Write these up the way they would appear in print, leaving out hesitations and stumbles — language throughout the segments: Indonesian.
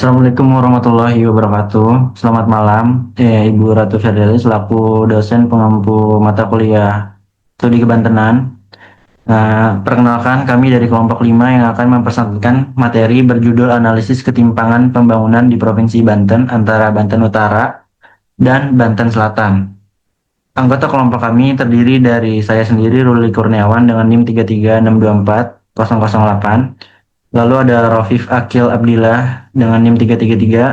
Assalamualaikum warahmatullahi wabarakatuh. Selamat malam, Ibu Ratu Ferdeli selaku dosen pengampu mata kuliah Studi Kebantenan. Perkenalkan kami dari kelompok 5 yang akan mempresentasikan materi berjudul Analisis Ketimpangan Pembangunan di Provinsi Banten antara Banten Utara dan Banten Selatan. Anggota kelompok kami terdiri dari saya sendiri Ruli Kurniawan dengan NIM 33624 Lalu ada Rofif Akil Abdillah dengan NIM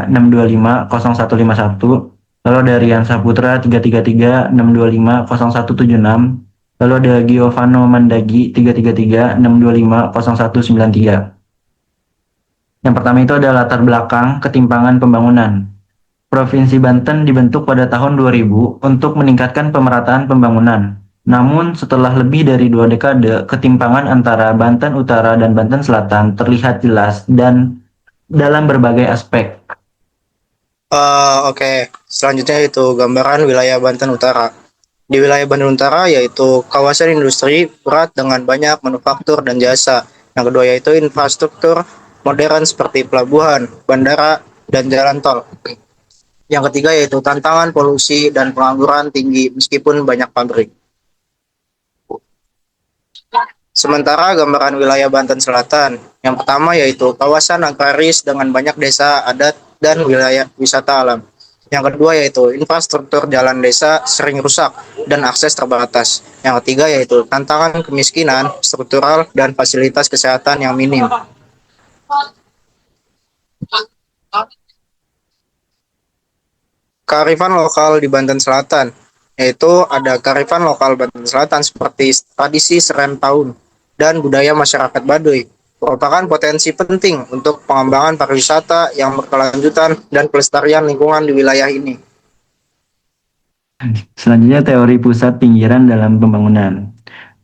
333-625-0151. Lalu ada Rian Saputra 333-625-0176. Lalu ada Giovanno Mandagi 333-625-0193. Yang pertama itu ada latar belakang ketimpangan pembangunan. Provinsi Banten dibentuk pada tahun 2000 untuk meningkatkan pemerataan pembangunan. Namun setelah lebih dari 2 dekade, ketimpangan antara Banten Utara dan Banten Selatan terlihat jelas dan dalam berbagai aspek. Oke. Selanjutnya itu gambaran wilayah Banten Utara. Di wilayah Banten Utara yaitu kawasan industri berat dengan banyak manufaktur dan jasa. Yang kedua yaitu infrastruktur modern seperti pelabuhan, bandara, dan jalan tol. Yang ketiga yaitu tantangan polusi dan pengangguran tinggi meskipun banyak pabrik. Sementara gambaran wilayah Banten Selatan, yang pertama yaitu kawasan agraris dengan banyak desa adat dan wilayah wisata alam. Yang kedua yaitu infrastruktur jalan desa sering rusak dan akses terbatas. Yang ketiga yaitu tantangan kemiskinan struktural dan fasilitas kesehatan yang minim. Kearifan lokal di Banten Selatan, yaitu ada kearifan lokal Banten Selatan seperti tradisi serem tahun dan budaya masyarakat Baduy, merupakan potensi penting untuk pengembangan pariwisata yang berkelanjutan dan pelestarian lingkungan di wilayah ini. Selanjutnya teori pusat pinggiran dalam pembangunan.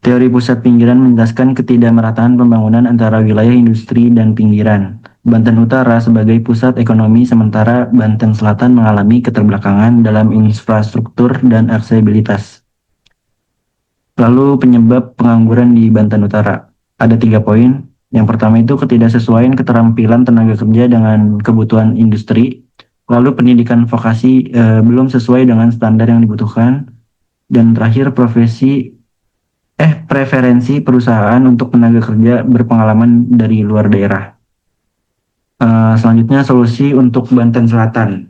Teori pusat pinggiran menjelaskan ketidakmerataan pembangunan antara wilayah industri dan pinggiran. Banten Utara sebagai pusat ekonomi sementara Banten Selatan mengalami keterbelakangan dalam infrastruktur dan aksesibilitas. Lalu penyebab pengangguran di Banten Utara. Ada 3 poin. Yang pertama itu ketidaksesuaian keterampilan tenaga kerja dengan kebutuhan industri. Lalu pendidikan vokasi belum sesuai dengan standar yang dibutuhkan. Dan terakhir preferensi perusahaan untuk tenaga kerja berpengalaman dari luar daerah. Selanjutnya solusi untuk Banten Selatan.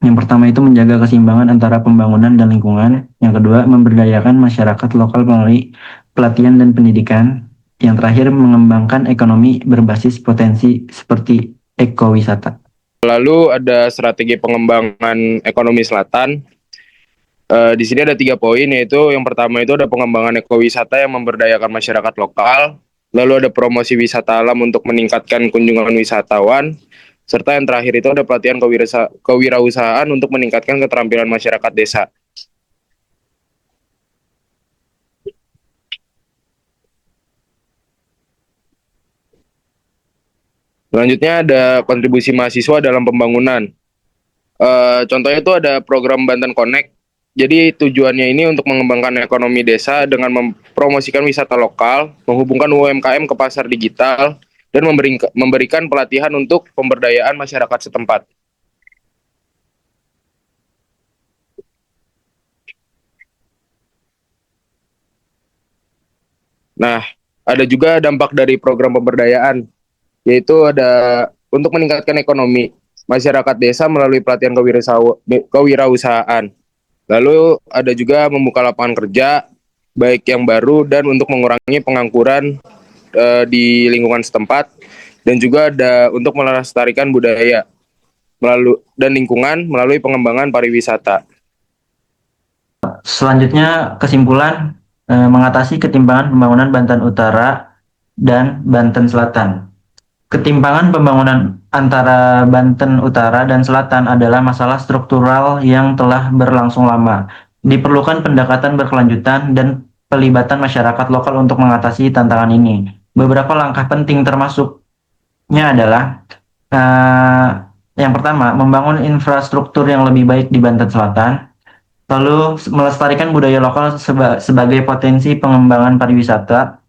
Yang pertama itu menjaga keseimbangan antara pembangunan dan lingkungan. Yang kedua, memberdayakan masyarakat lokal melalui pelatihan dan pendidikan. Yang terakhir, mengembangkan ekonomi berbasis potensi seperti ekowisata. Lalu ada strategi pengembangan ekonomi selatan. Di sini ada 3 poin, yaitu yang pertama itu ada pengembangan ekowisata yang memberdayakan masyarakat lokal. Lalu ada promosi wisata alam untuk meningkatkan kunjungan wisatawan. Serta yang terakhir itu ada pelatihan kewirausahaan untuk meningkatkan keterampilan masyarakat desa. Selanjutnya ada kontribusi mahasiswa dalam pembangunan. Contohnya itu ada program Banten Connect. Jadi tujuannya ini untuk mengembangkan ekonomi desa dengan mempromosikan wisata lokal, menghubungkan UMKM ke pasar digital, dan memberikan pelatihan untuk pemberdayaan masyarakat setempat. Nah, ada juga dampak dari program pemberdayaan, yaitu ada untuk meningkatkan ekonomi masyarakat desa melalui pelatihan kewirausahaan. Lalu ada juga membuka lapangan kerja, baik yang baru dan untuk mengurangi pengangguran di lingkungan setempat, dan juga ada untuk melestarikan budaya dan lingkungan melalui pengembangan pariwisata. Selanjutnya kesimpulan mengatasi ketimpangan pembangunan Banten Utara dan Banten Selatan. Ketimpangan pembangunan antara Banten Utara dan Selatan adalah masalah struktural yang telah berlangsung lama. Diperlukan pendekatan berkelanjutan dan pelibatan masyarakat lokal untuk mengatasi tantangan ini. Beberapa langkah penting termasuknya adalah yang pertama, membangun infrastruktur yang lebih baik di Banten Selatan. Lalu melestarikan budaya lokal sebagai potensi pengembangan pariwisata.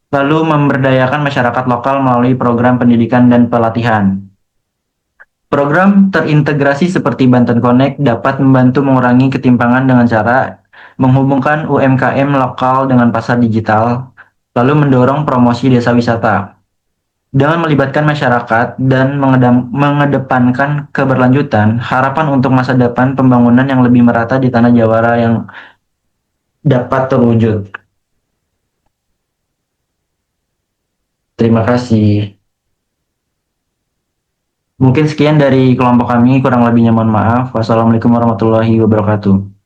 Lalu memberdayakan masyarakat lokal melalui program pendidikan dan pelatihan. Program terintegrasi seperti Banten Connect dapat membantu mengurangi ketimpangan dengan cara menghubungkan UMKM lokal dengan pasar digital, lalu mendorong promosi desa wisata. Dengan melibatkan masyarakat dan mengedepankan keberlanjutan, harapan untuk masa depan pembangunan yang lebih merata di tanah Jawara yang dapat terwujud. Terima kasih. Mungkin sekian dari kelompok kami, kurang lebihnya mohon maaf. Wassalamualaikum warahmatullahi wabarakatuh.